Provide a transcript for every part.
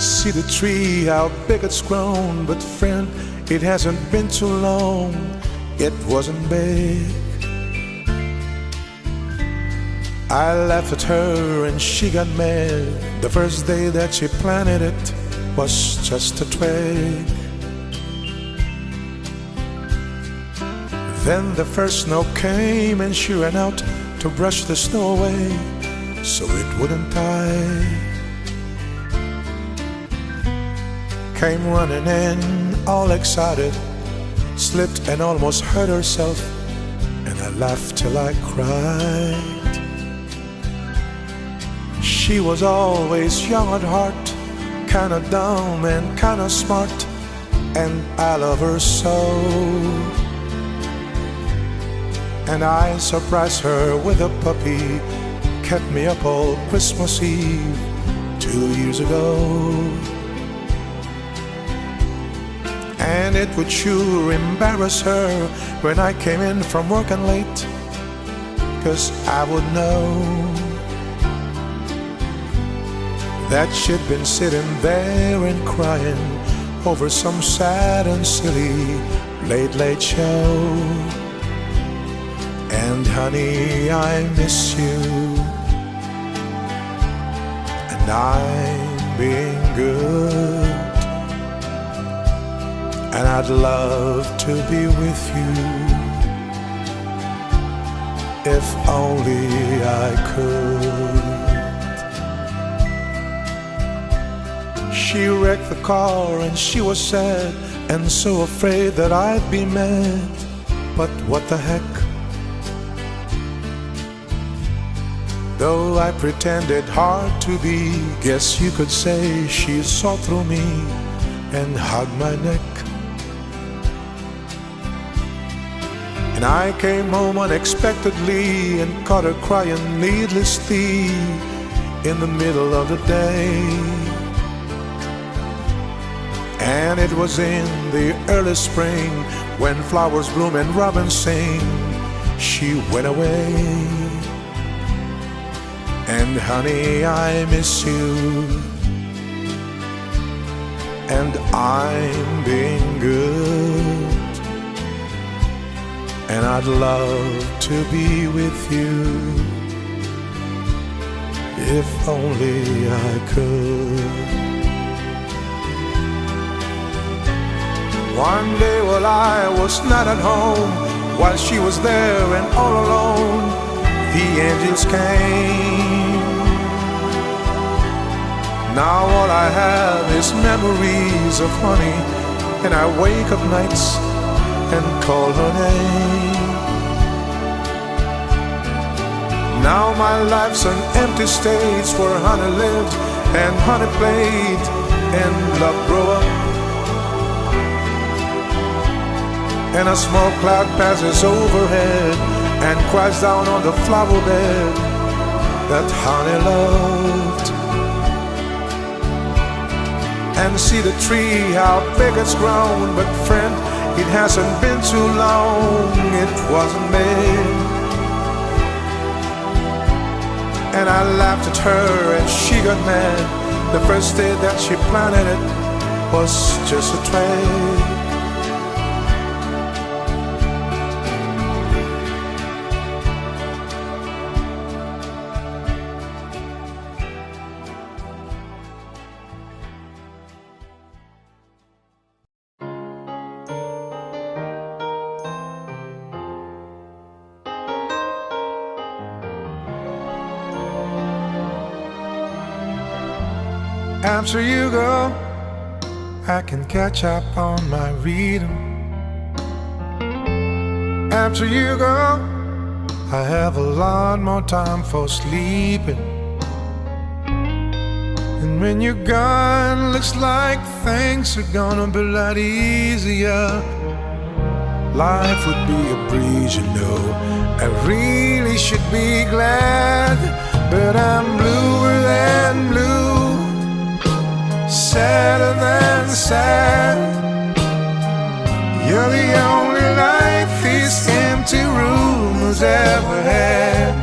See the tree, how big it's grown. But friend, it hasn't been too long. It wasn't big. I laughed at her and she got mad. The first day that she planted it was just a twig. Then the first snow came and she ran out to brush the snow away so it wouldn't die. Came running in all excited, slipped and almost hurt herself, and I laughed till I cried. She was always young at heart, kinda dumb and kinda smart, and I love her so. And I surprised her with a puppy, kept me up all Christmas Eve 2 years ago. And it would sure embarrass her when I came in from working late, 'cause I would know that she'd been sitting there and crying over some sad and silly late show. And honey, I miss you, and I'm being good, and I'd love to be with you if only I could. She wrecked the car and she was sad and so afraid that I'd be mad. But what the heck? Though I pretended hard to be, guess you could say she saw through me and hugged my neck. And I came home unexpectedly and caught her crying needlessly in the middle of the day. And it was in the early spring, when flowers bloom and robins sing, she went away. And honey, I miss you, and I'm being good, and I'd love to be with you if only I could. One day while I was not at home, while she was there and all alone, the angels came. Now all I have is memories of honey, and I wake up nights and call her name. Now my life's an empty stage where honey lived and honey played and love grew up. And a small cloud passes overhead and cries down on the flower bed that honey loved. And see the tree, how big it's grown. But friend, it hasn't been too long. It wasn't made. And I laughed at her and she got mad. The first day that she planted it was just a twig. After you go, I can catch up on my reading. After you go, I have a lot more time for sleeping. And when you're gone, looks like things are gonna be a lot easier. Life would be a breeze, you know. I really should be glad, but I'm bluer than blue, sadder than sad. You're the only life this empty room has ever had.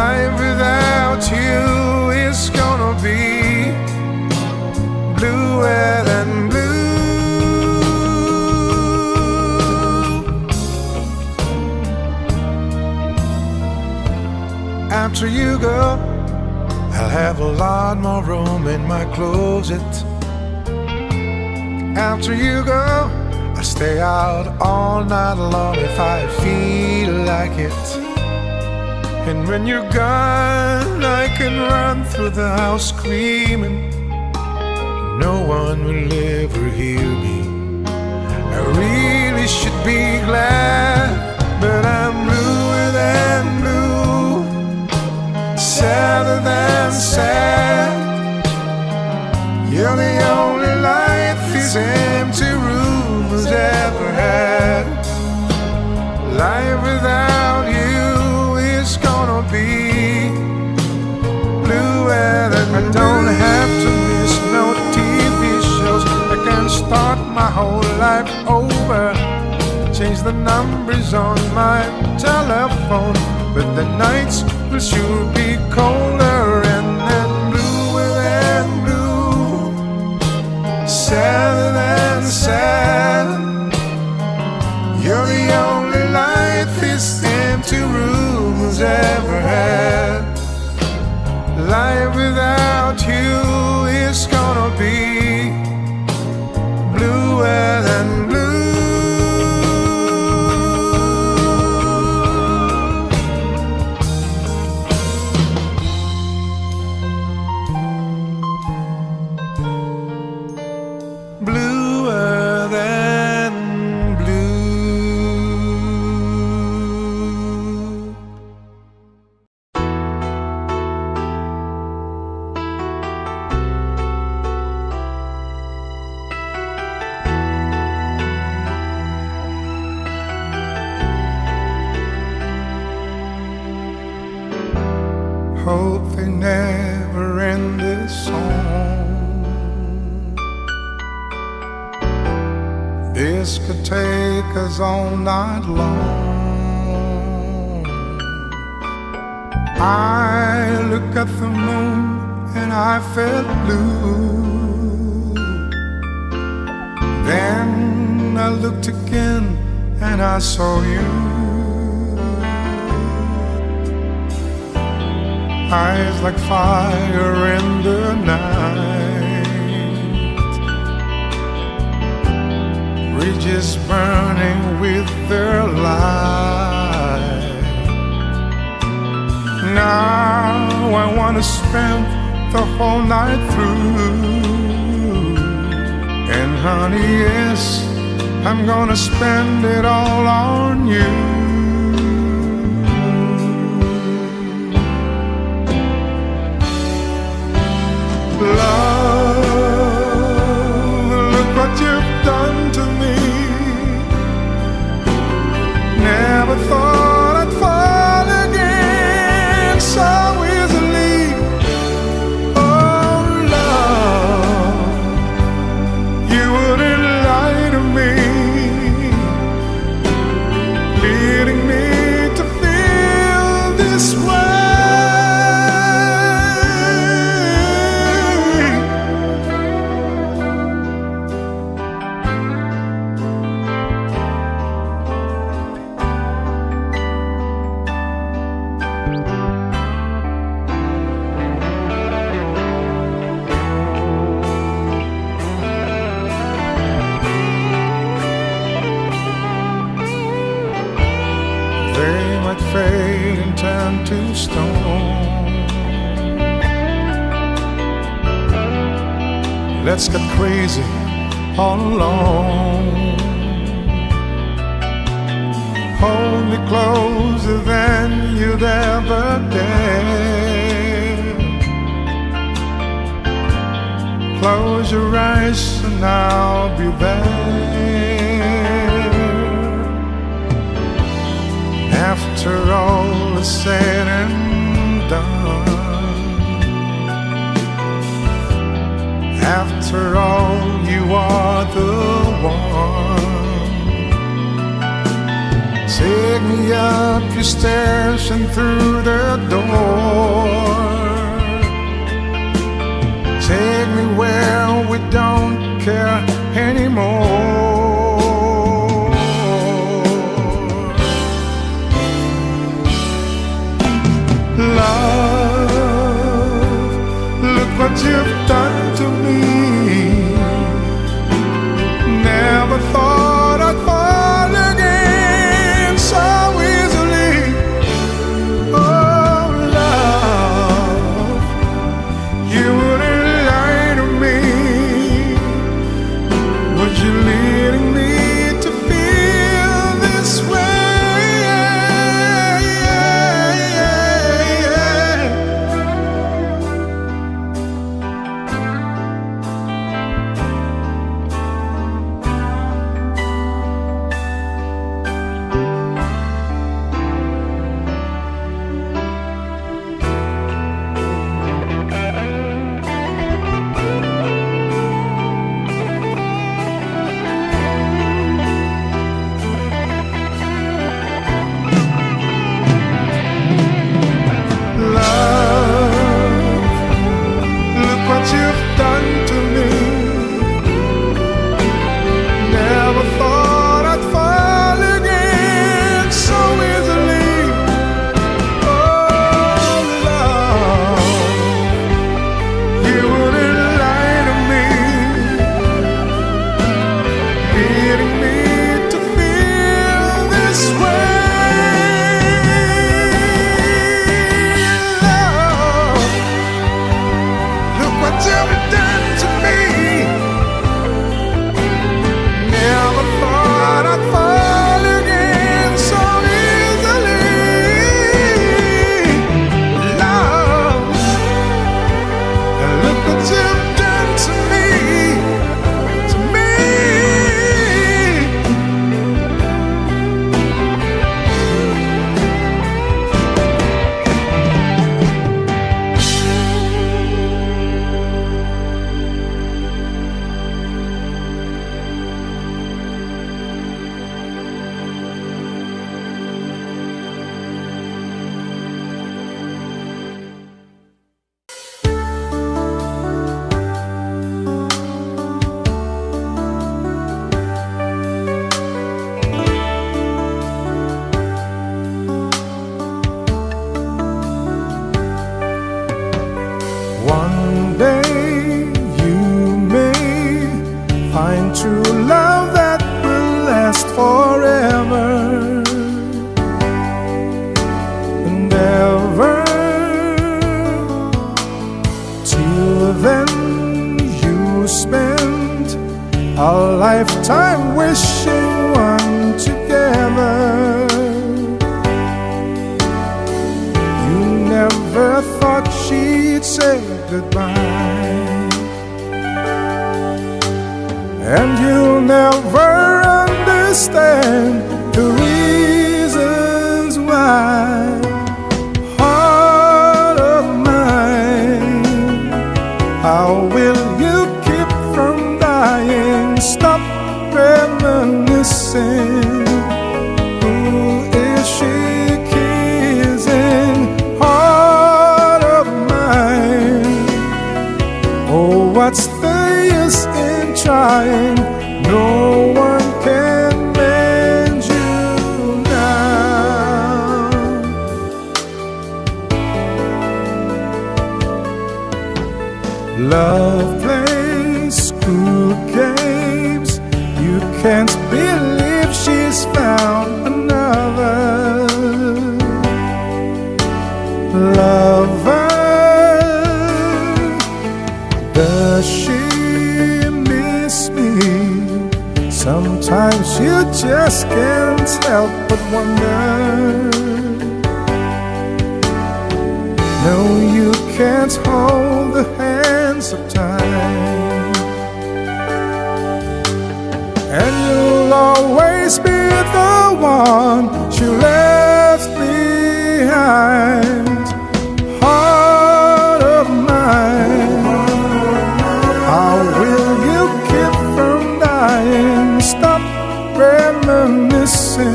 Life without you is gonna be After you go, I'll have a lot more room in my closet. After you go, I stay out all night long if I feel like it. And when you're gone, I can run through the house screaming. No one will ever hear me. I really should be glad, but I'm bluer than blue, sadder than sad. You're the only light these empty rooms ever had. Life without you is gonna be bluer than blue. I don't have to miss no TV shows. I can start my whole life over, change the numbers on my telephone, but the nights will sure be colder and then bluer than blue, sadder than sad. You're the only light this empty room has ever had. Life without you is gonna be bluer than blue. Bluer than blue. Hope they never end this song. This could take us all night long. I look at the moon and I felt blue. Then I looked again and I saw you. Eyes like fire in the night, ridges burning with their light. Now I want to spend the whole night through. And honey, yes, I'm gonna spend it all on you. Love, look what you've done to me. Never thought I'd fall again so easily. Oh love, you wouldn't lie to me, leading me to feel this way. They might fade and turn to stone. Let's get crazy all alone. Hold me closer than you'd ever dare. Close your eyes and I'll be there. After all is said and done, after all, you are the one. Take me up your stairs and through the door. Take me where we don't care anymore. Love wishing one together. You never thought she'd say goodbye, and you'll never understand the reasons why. Heart of mine, how will you keep from dying? Stop reminiscing. Who is she kissing? Heart of mine, oh, what's the use in trying? No one can mend you now. Love plays school games. You can't believe she's found another lover. Does she miss me? Sometimes you just can't help but wonder. No, you can't hold the hands of time, and you'll always be the one she left behind. Heart of mine, how will you keep from dying? Stop reminiscing.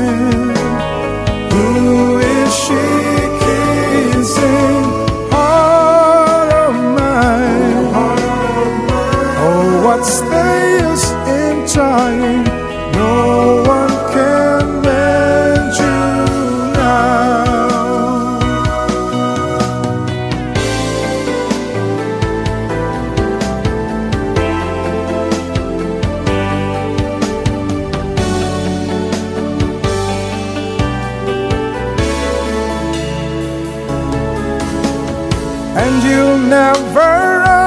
Who is she kissing? Heart of mine, oh, what's the use in trying? No one can mend you now. And you'll never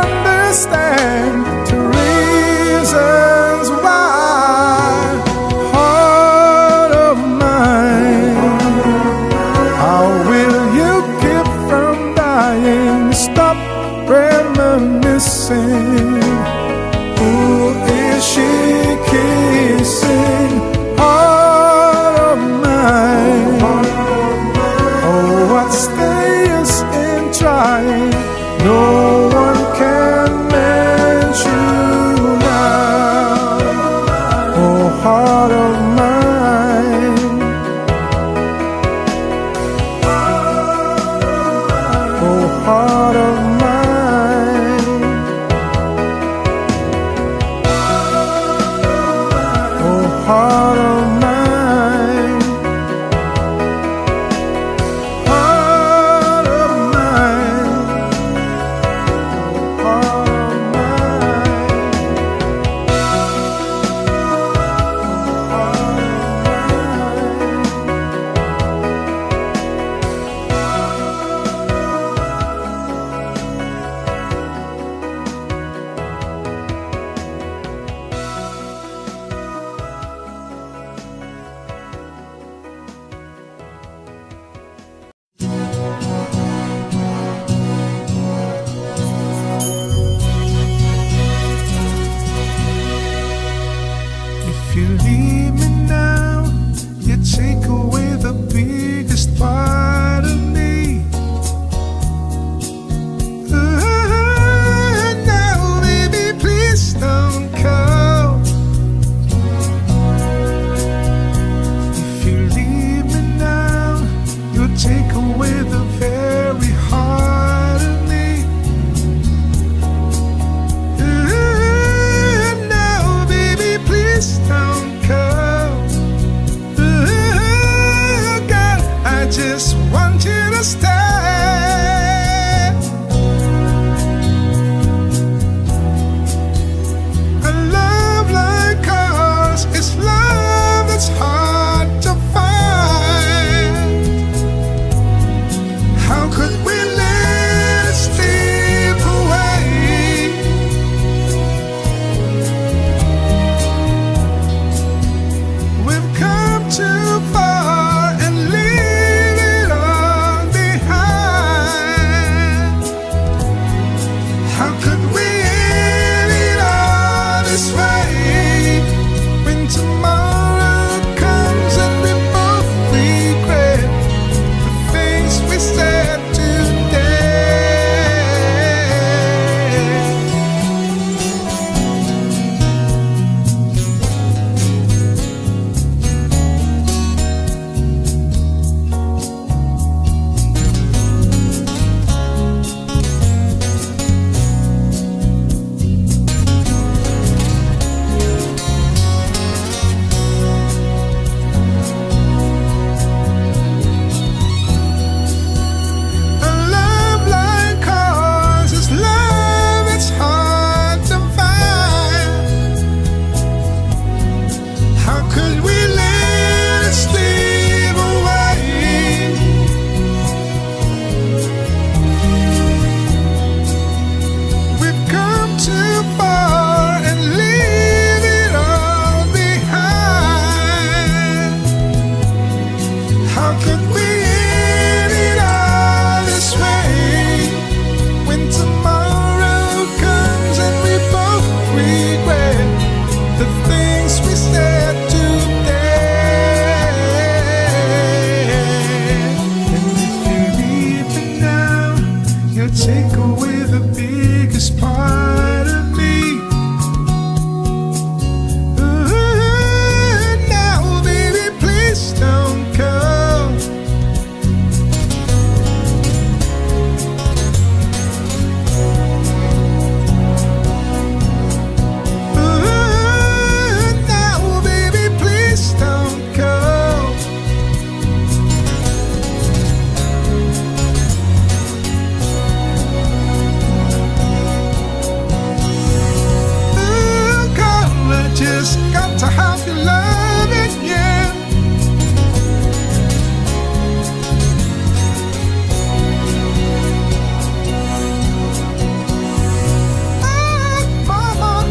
understand the reasons why. Heart of mine, how will you keep from dying? Stop reminiscing. Who is she kissing? Heart of mine, oh, what's the use in trying? No one can mend you now. Oh, heart of mine, oh, heart of mine, oh, heart of mine. could we let it slip away? We've come too far and leave it all behind. How could we end it all this way? When tomorrow comes and we both regret the things we said today. And if you leave me now, you'll take away the biggest part of me. Now, baby, please don't go. Now, baby, please don't go. Girl, I just got to have your love again. Mama.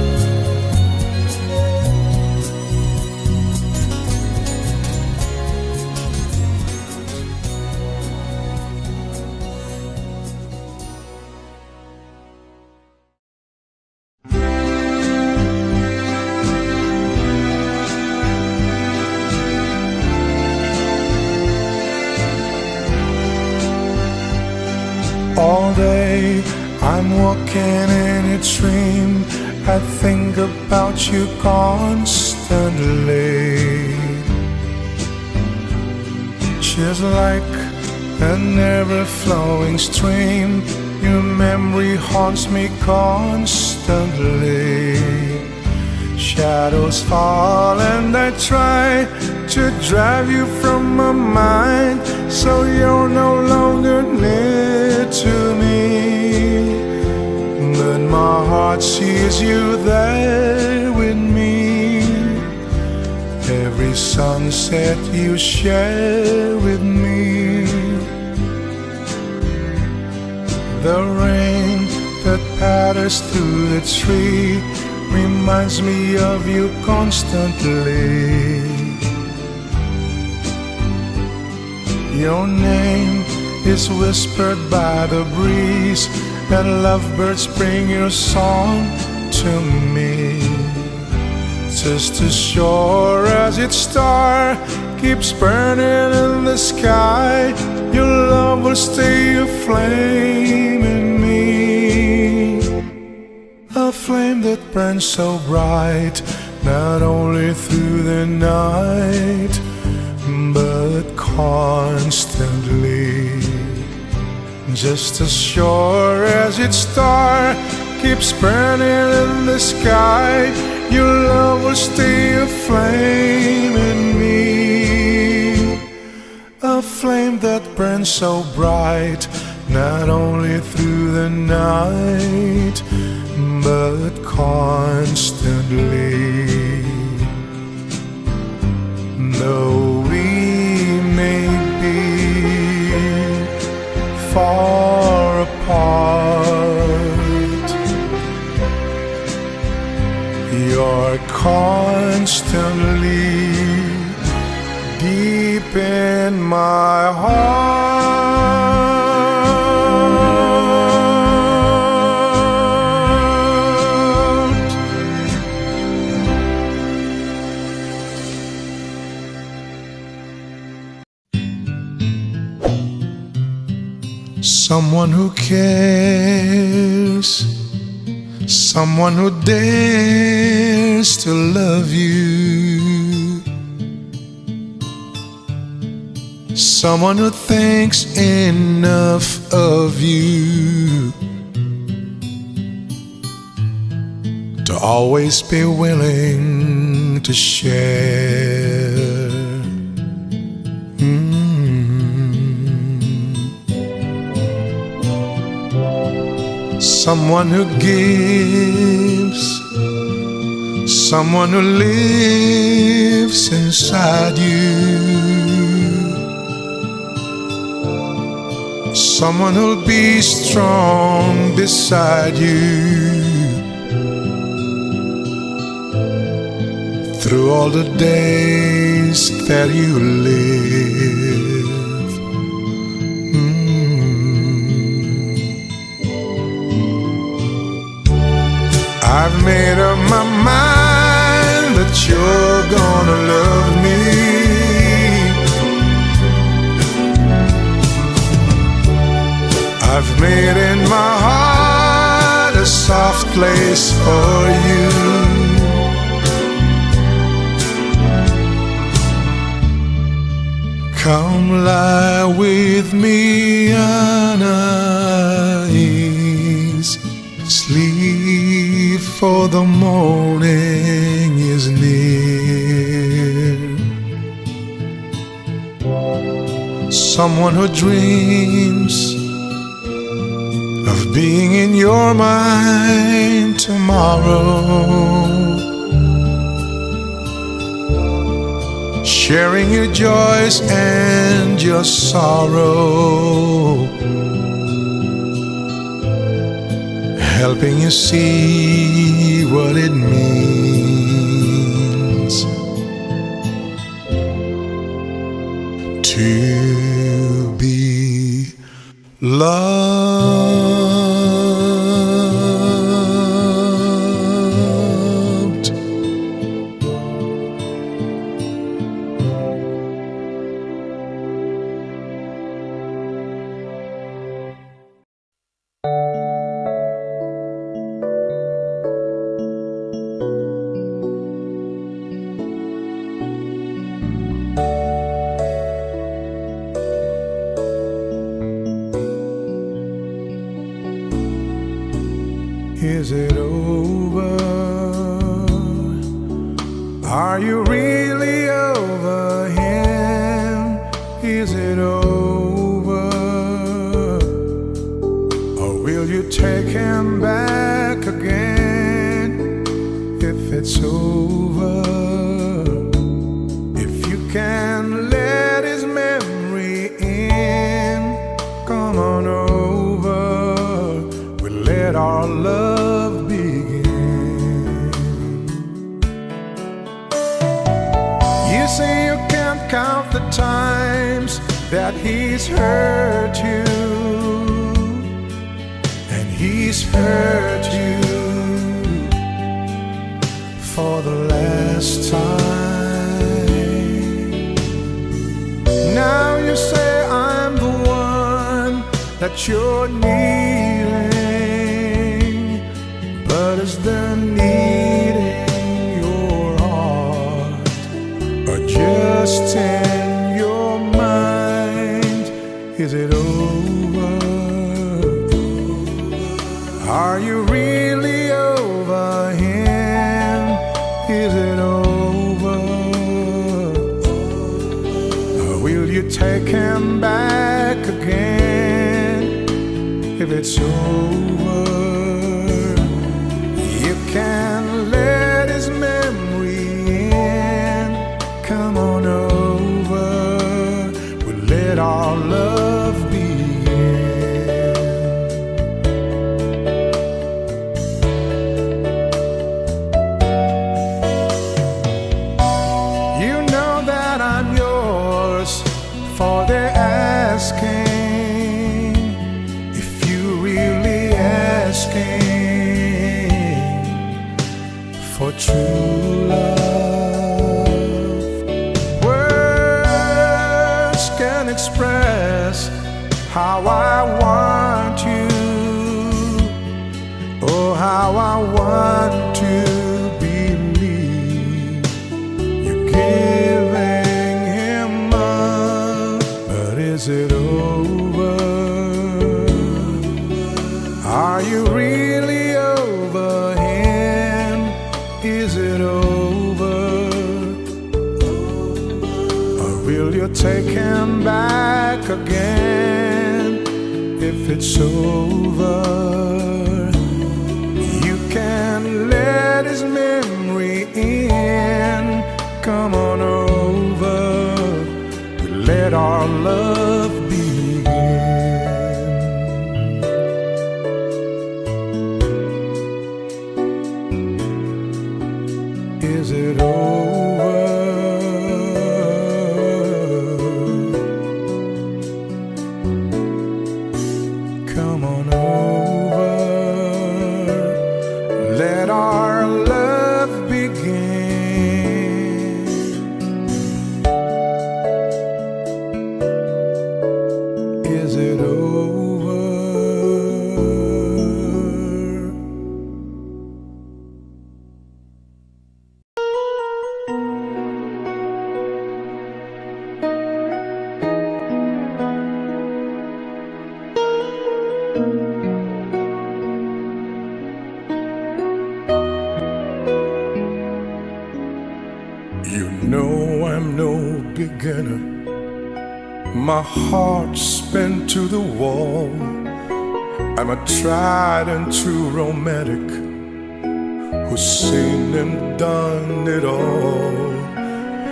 All day I'm walking in a dream. I think about you constantly. Just like a never-flowing stream, your memory haunts me constantly. Shadows fall and I try to drive you from my mind, so you're no longer near to me. But my heart sees you there with me. Every sunset you share with me. The rain that patters through the tree reminds me of you constantly. Your name is whispered by the breeze, and lovebirds bring your song to me. Just as sure as its star keeps burning in the sky, your love will stay aflame in me. A flame that burns so bright, not only through the night, but constantly. Just as sure as its star keeps burning in the sky, your love will stay aflame in me. A flame that burns so bright, not only through the night, but constantly. Though we may be far apart, you're constantly deep in my heart. Someone who cares, someone who dares to love you, someone who thinks enough of you to always be willing to share. Someone who gives, someone who lives inside you, someone who'll be strong beside you through all the days that you live. I've made up my mind that you're gonna love me. I've made in my heart a soft place for you. Come lie with me on ice, sleep, for the morning is near. Someone who dreams of being in your mind tomorrow, sharing your joys and your sorrow, helping you see what it means to be loved. Is it over? Are you really over him? Is it over? Or will you take him back again if it's over? If you can let his memory in, come on over. We'll let our love begin. You say you can't count the times that he's hurt you, and he's hurt you for the last time. Now you say I'm the one that you're needing, but is the need in your heart or just in your mind? Is it over? Are you really over him? Is it over? Or will you take him back again if it's over? You can let his memory in, come on over. We'll let our love begin. You know that I'm yours for the asking, if you really asking for true love. Words can express how I want you, oh how I want to believe you're giving him up. But is it over? Are you really over him? Is it over? Or will you take him back again if it's over? You can let his memory come on over, let our love begin. Is it over? Come on over, let our love begin. Is it over? You know I'm no beginner. My heart's been to the wall. I'm a tried and true romantic who's seen and done it all.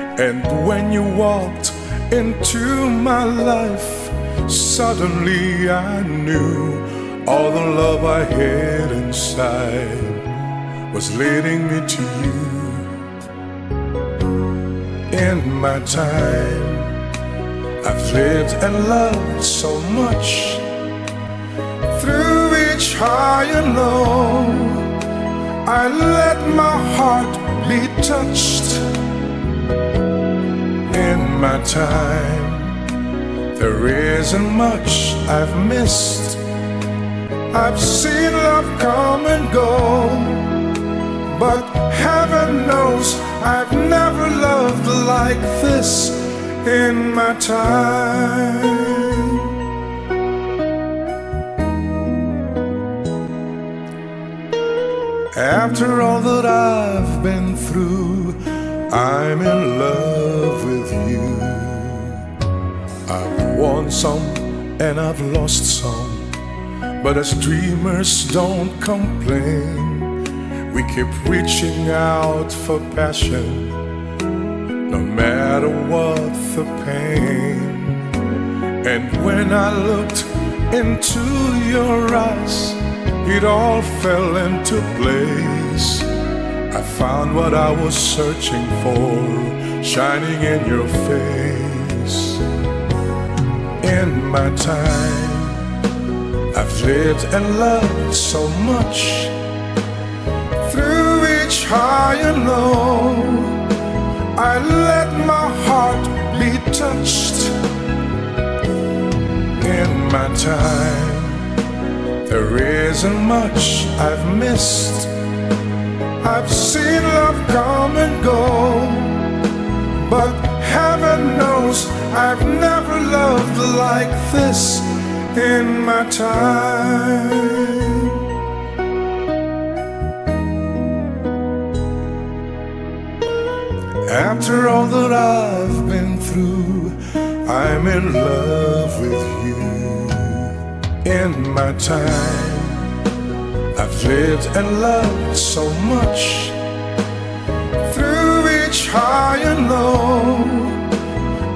And when you walked into my life, suddenly I knew all the love I had inside was leading me to you. In my time, I've lived and loved so much. Through each high and low, I let my heart be touched. In my time, there isn't much I've missed. I've seen love come and go, but heaven knows I've never loved like this in my time. After all that I've been through, I'm in love with you. I've won some and I've lost some, but as dreamers don't complain. We keep reaching out for passion, no matter what the pain. And when I looked into your eyes, it all fell into place. I found what I was searching for, shining in your face. In my time, I've lived and loved so much. Through each high and low, I let my heart be touched. In my time, there isn't much I've missed. I've seen love come and go, but heaven knows I've never loved like this in my time. After all that I've been through, I'm in love with you. In my time, I've lived and loved so much. Through each high and low,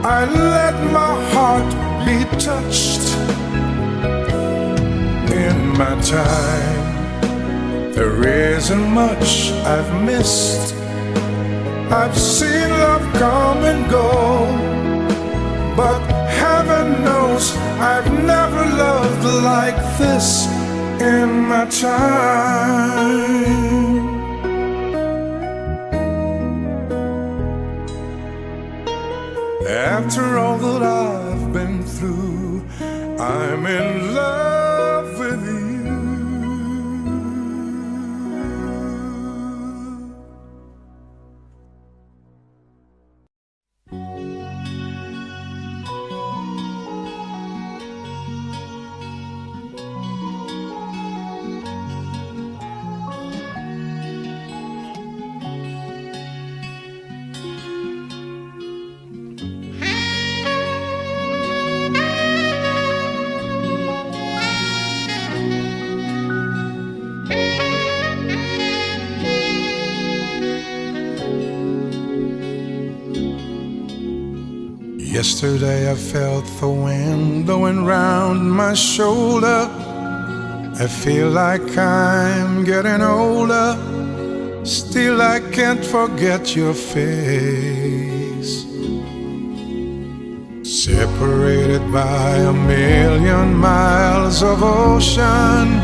I let my heart be touched. In my time, there isn't much I've missed. I've seen love come and go, but heaven knows I've never loved like this in my time. After all that I've been through, I'm in love with you. Yesterday I felt the wind blowing round my shoulder. I feel like I'm getting older. Still I can't forget your face. Separated by a million miles of ocean,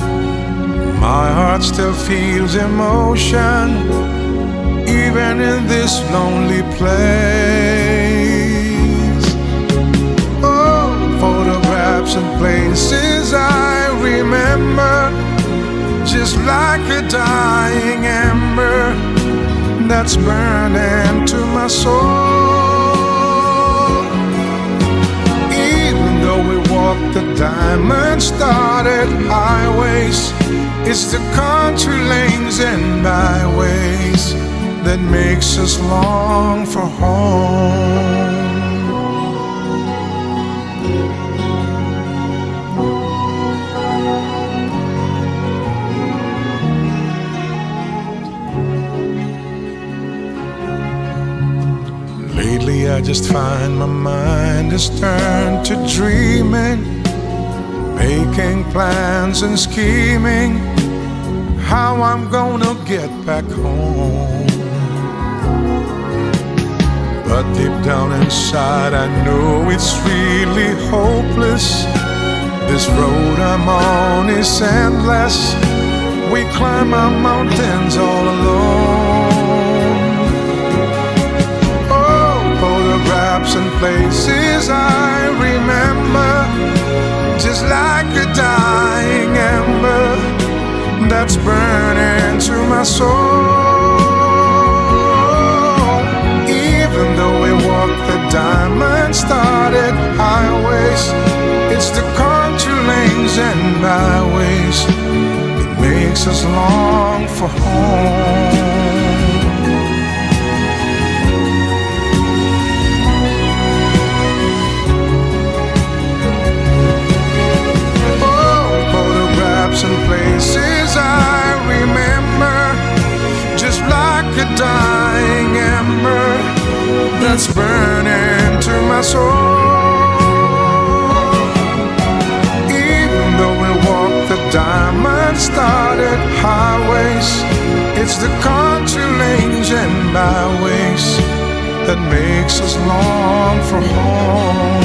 my heart still feels emotion, even in this lonely place. Oh, photographs and places I remember, just like a dying ember that's burning to my soul. Even though we walk the diamond-studded highways, it's the country lanes and byways that makes us long for home. Lately I just find my mind has turned to dreaming, making plans and scheming how I'm gonna get back home. But deep down inside I know it's really hopeless. This road I'm on is endless. We climb our mountains all alone. Oh, photographs and places I remember, just like a dying ember that's burning to my soul. Even though we walk the diamond-studded highways, it's the country lanes and byways that makes us long for home. And places I remember, just like a dying ember that's burning to my soul. Even though we walk the diamond-studded highways, it's the country lanes and byways that makes us long for home.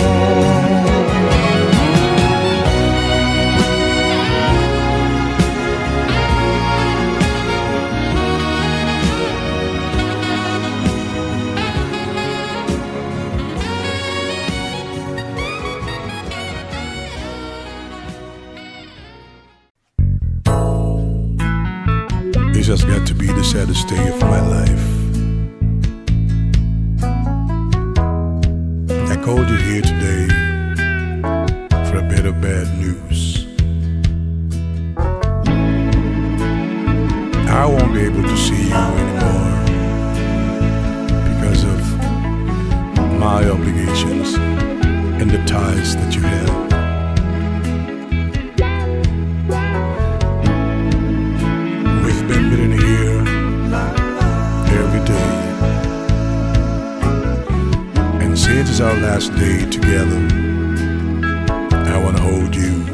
This has got to be the saddest day of my life. I called you here today for a bit of bad news. I won't be able to see you anymore because of my obligations and the ties that you have. Been meeting here every day, and since it's our last day together, I want to hold you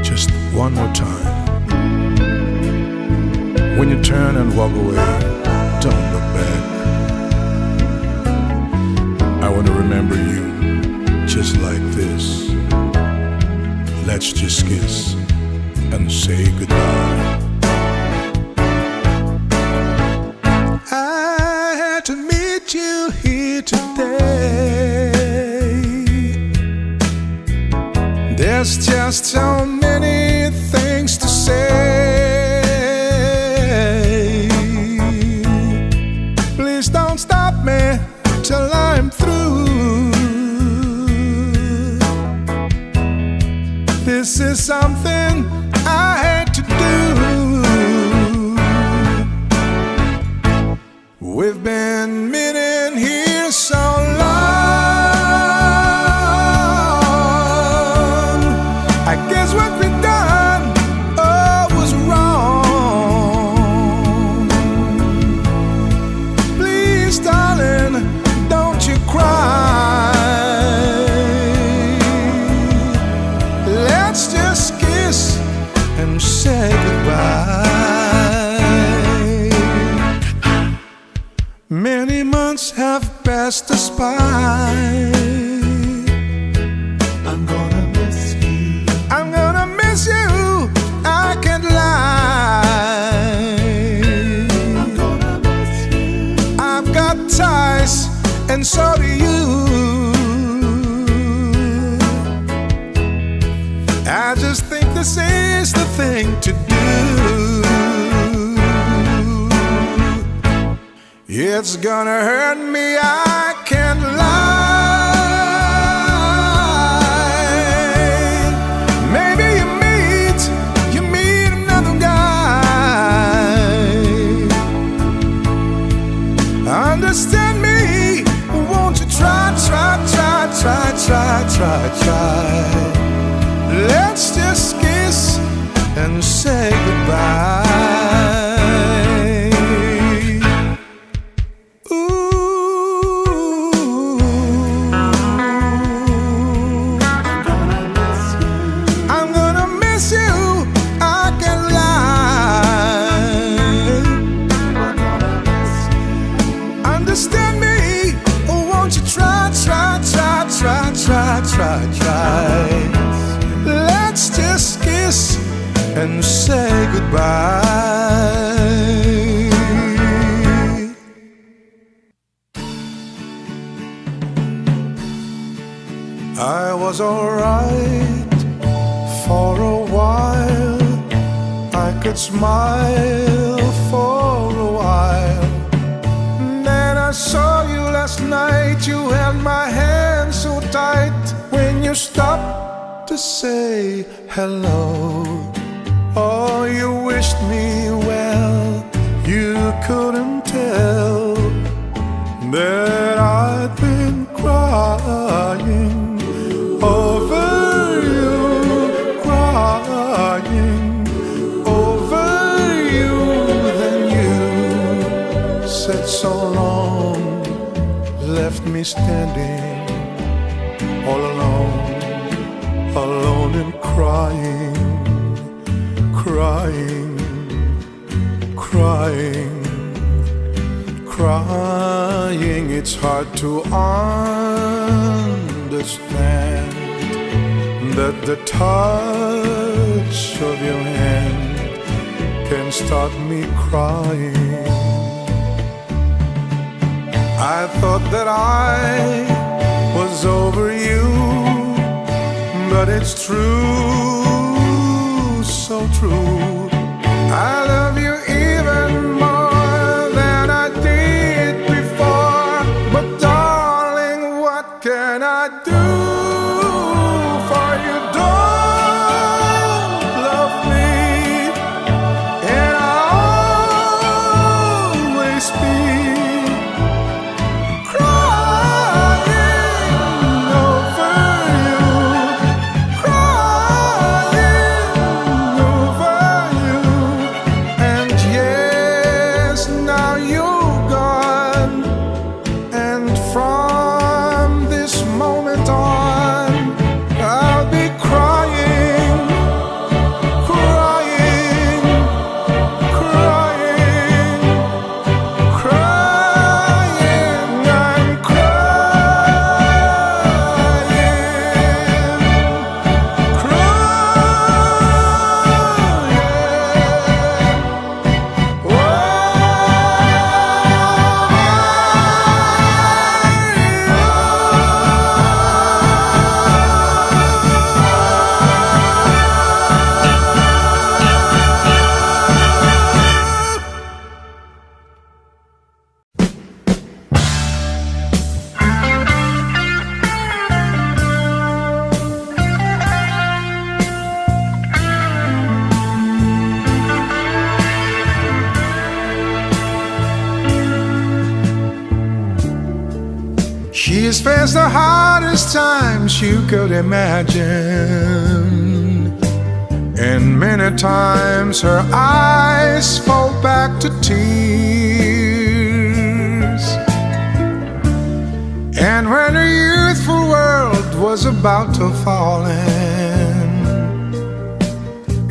just one more time. When you turn and walk away, don't look back. I want to remember you just like this. Let's just kiss and say goodbye. To meet you here today, there's just so many things to say. Please don't stop me till I'm through. This is something I had to do. We've been meeting here so long. I guess what we done was wrong. Please, darling, don't you cry. it's gonna hurt me, I can't lie. Maybe you meet another guy. Understand me, won't you try. Let's just kiss and say goodbye. I'm gonna miss you, I can't lie. Understand me, won't you try. Let's just kiss and say goodbye. I was alright for a while. I could smile for a while. Then I saw you last night. You held my hand so tight. When you stopped to say hello, oh, you wished me well. You couldn't tell that I'd been crying over you, crying over you. Then you said so long, left me standing all alone, alone and crying, crying, crying, crying. It's hard to understand that the touch of your hand can start me crying. I thought that I was over you, but it's true, so true. I love you even more than I did before. But darling, what can I do for you? Don't love me, and I'll always be She's faced the hardest times you could imagine, and many times her eyes fall back to tears. And when her youthful world was about to fall in,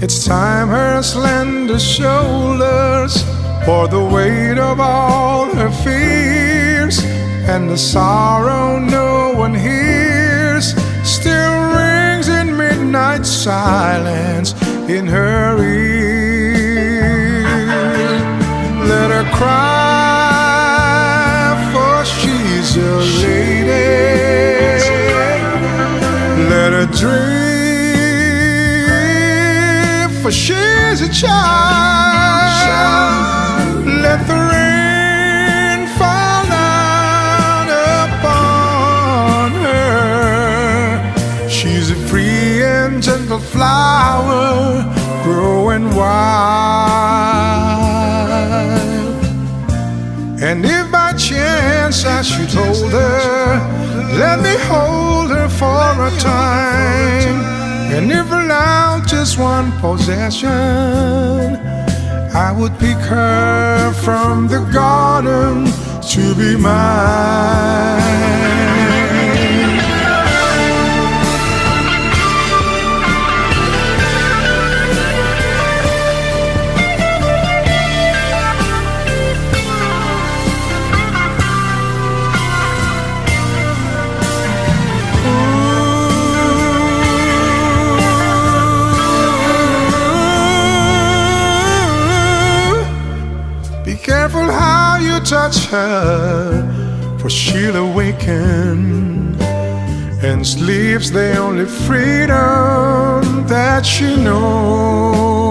it's time her slender shoulders bore the weight of all her fears. And the sorrow no one hears still rings in midnight silence in her ear. Let her cry, for she's a lady. Let her dream, for she's a child. Let the rain fall flower growing wild. And if by chance I should hold her, let me hold her for a time. And if allowed just one possession, I would pick her from the garden to be mine. Be careful how you touch her, for she'll awaken, and sleep's the only freedom that she knows.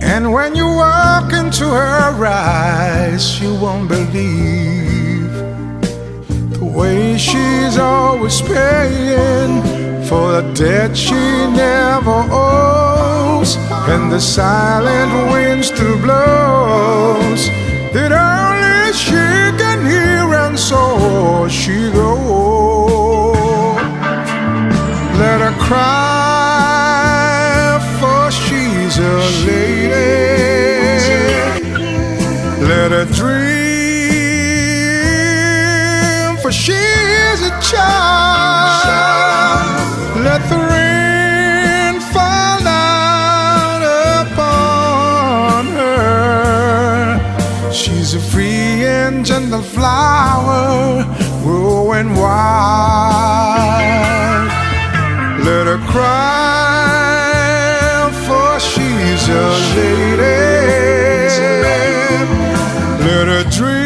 And when you walk into her eyes, you won't believe the way she's always paying for the debt she never owes, and the silent winds to blows that only she can hear, and so she goes. Let her cry, for she's a lady. Let her dream, for she's a child. Let the rain fall down upon her. She's a free and gentle flower growing wild. Let her cry, for she's a lady. Let her dream,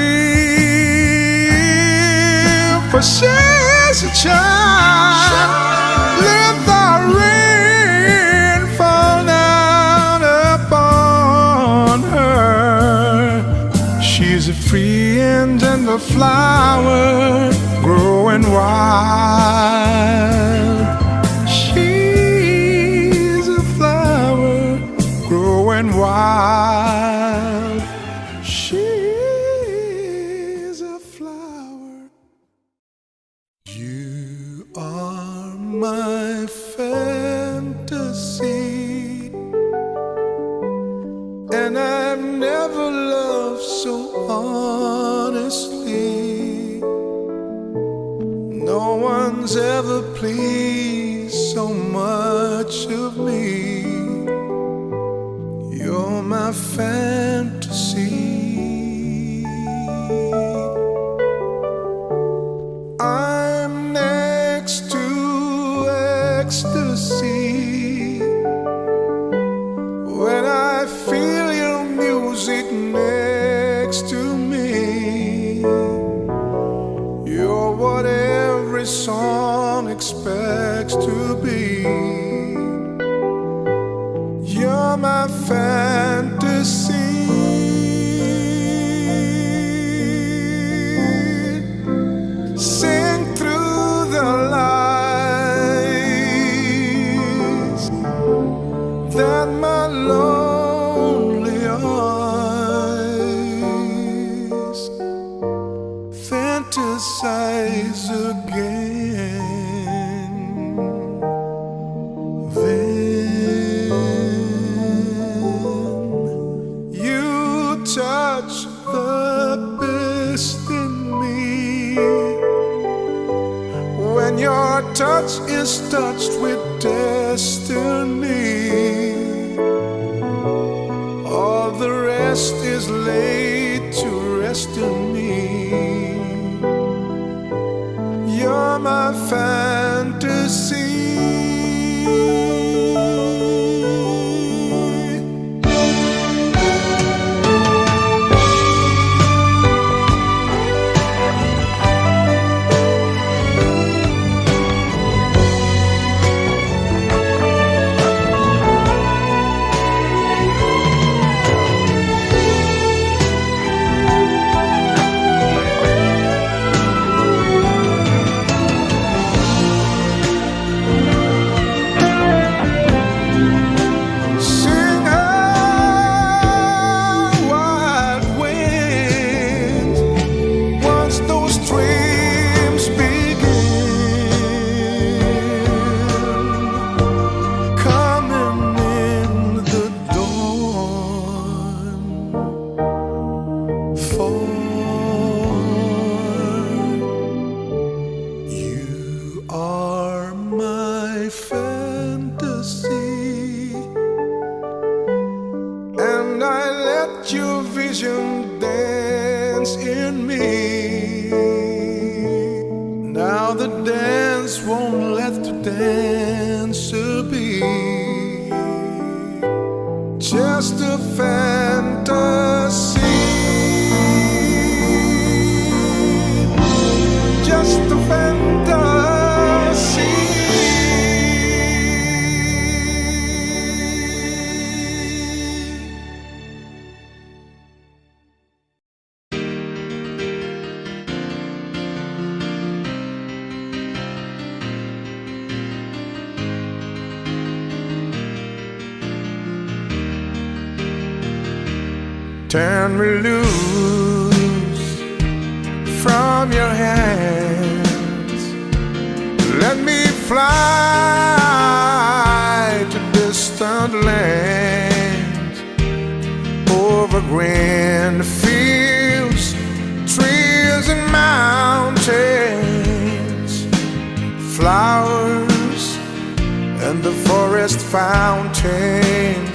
for she's a child. Let the rain fall down upon her. She's a free and gentle flower growing wild. She's a flower growing wild. She's a flower. You are my fantasy, and I've never loved so honestly. No one's ever pleased so much of me. You're my fantasy. I'm next to ecstasy when I feel your music next to me. You're what every song expects to be. You're my fantasy. Sing through the lies that my lonely eyes fantasize again. Then you touch the best in me. When your touch is touched with destiny, all the rest is laid to rest in me. You're my fantasy. now the dance won't let the dancer be. Just a fantasy, just a fantasy. Turn me loose from your hands. Let me fly to distant lands, over green fields, trees and mountains, flowers and the forest fountains.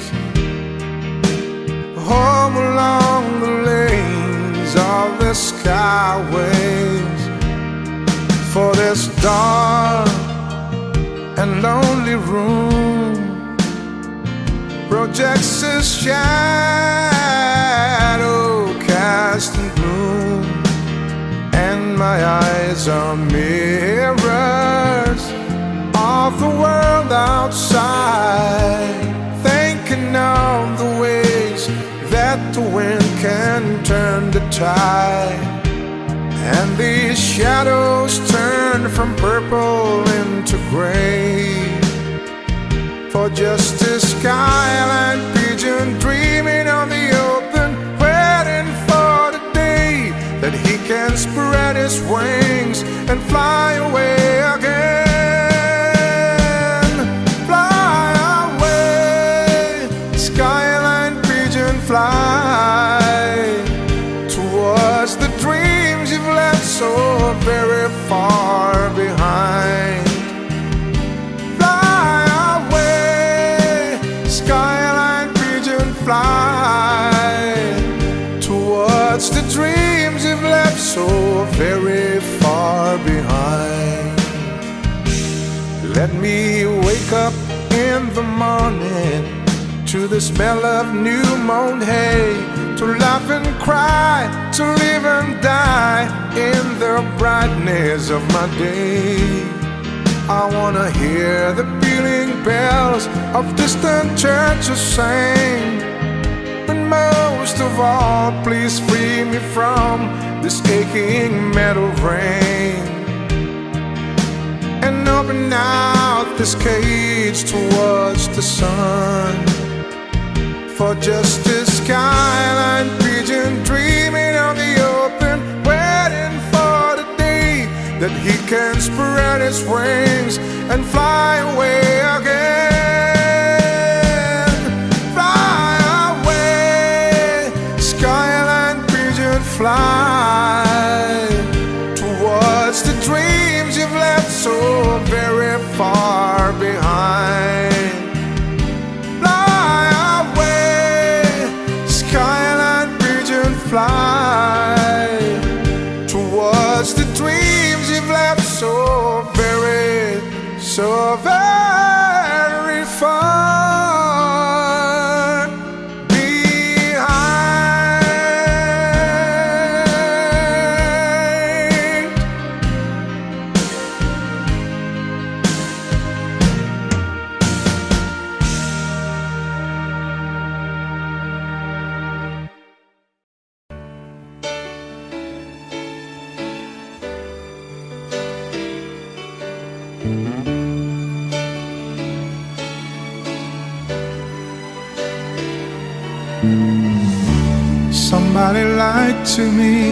Home along the lanes of the skyways, for this dark and lonely room projects a shadow cast in gloom, and my eyes are mirrors of the world outside, thinking of the ways that the wind can turn the tide, and these shadows turn from purple into gray, for just a skyline pigeon dreaming on the open, waiting for the day that he can spread his wings and fly away again. Fly away, skyline pigeon, fly towards the dreams you've left so very far behind. Fly away, skyline pigeon, fly towards the dreams you've left so very far behind. Let me wake up in the morning to the smell of new mown hay, to laugh and cry, to live and die in the brightness of my day. I wanna hear the pealing bells of distant churches sing, but most of all, please free me from this aching metal rain, and open out this cage towards the sun, for just a skyline pigeon dreaming on the open, waiting for the day that he can spread his wings and fly away again. Fly away, skyline pigeon, fly towards the dreams you've left so very far behind. Fly towards the dreams you've left so very far behind. Somebody lied to me,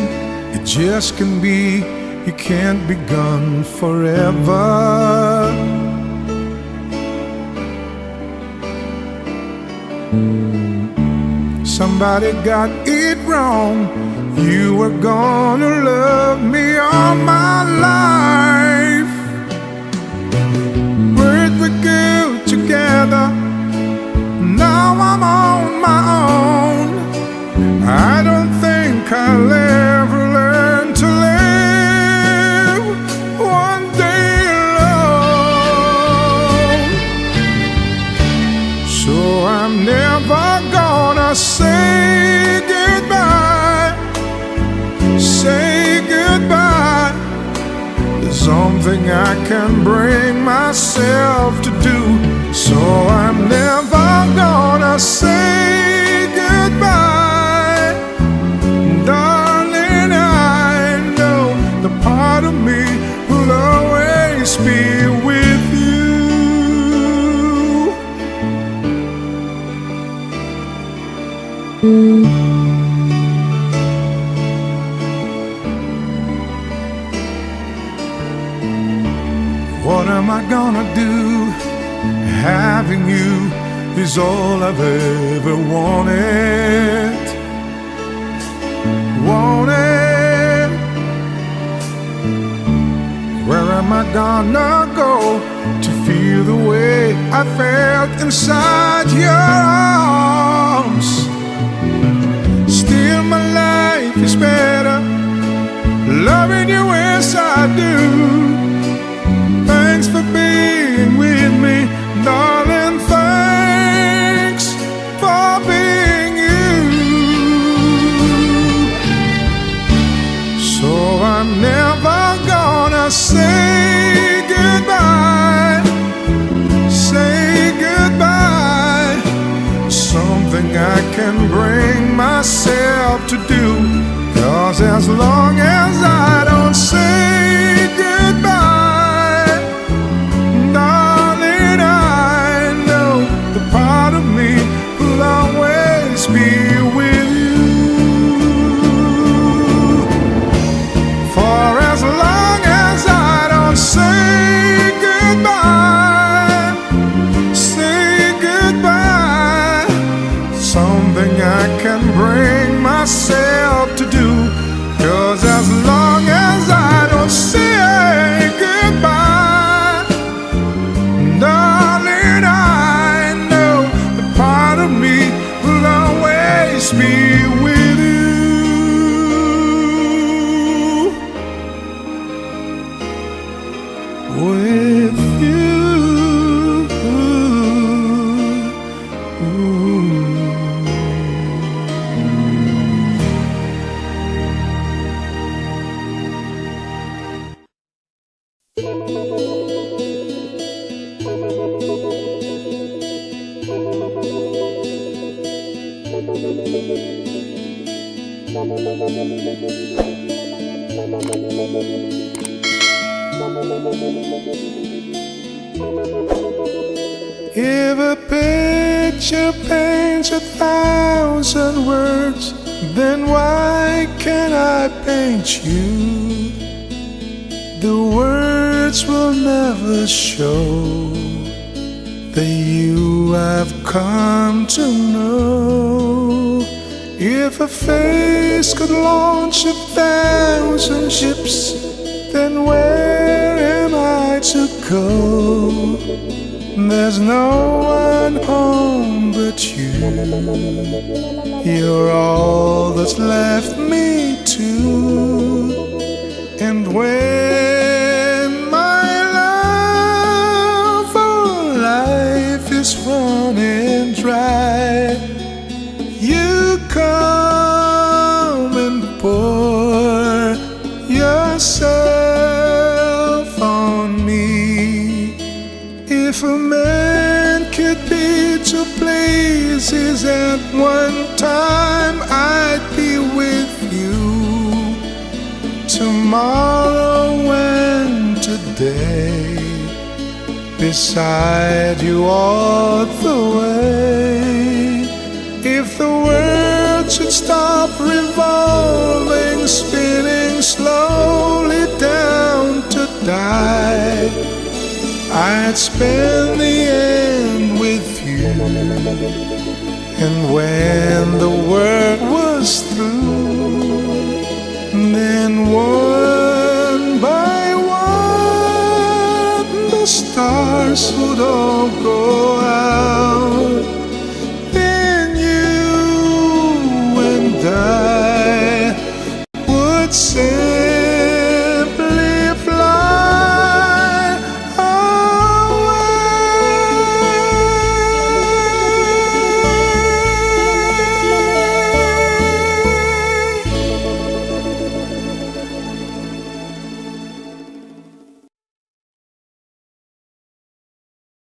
it just can be, you can't be gone forever. Somebody got it wrong, you were gonna love me all my life. We're good together, now I'm on my own. I don't think I'll ever learn to live. One day something I can bring myself to do. So I'm never gonna say goodbye. Darling, I know the part of me will always be with you. What am I gonna do? Having you is all I've ever wanted. Wanted. Where am I gonna go to feel the way I felt inside your arms? Still my life is better loving you as I do. Thanks for being with me, darling, thanks for being you. So I'm never gonna say goodbye, say goodbye. Something I can bring myself to do. 'Cause as long as I don't say goodbye, darling, I know the part of me will always be with you. For as long as I don't say goodbye, say goodbye, something I can bring myself to do. 'Cause as long as I don't say goodbye, darling, I know the part of me will always be with you. With you. If a picture paints 1,000 words, then why can't I paint you? The words will never show the you I've come to know. If a face could launch 1,000 ships, then where am I to go? There's no one home but you. You're all that's left me to. And when my love for life is running dry, you come and pour yourself on me. If a man could be two places at one time, I'd be with you tomorrow and today, beside you all the way. If the world should stop revolving, spinning slowly down to die, I'd spend the end with you. And when the work was through, then one by one the stars would all go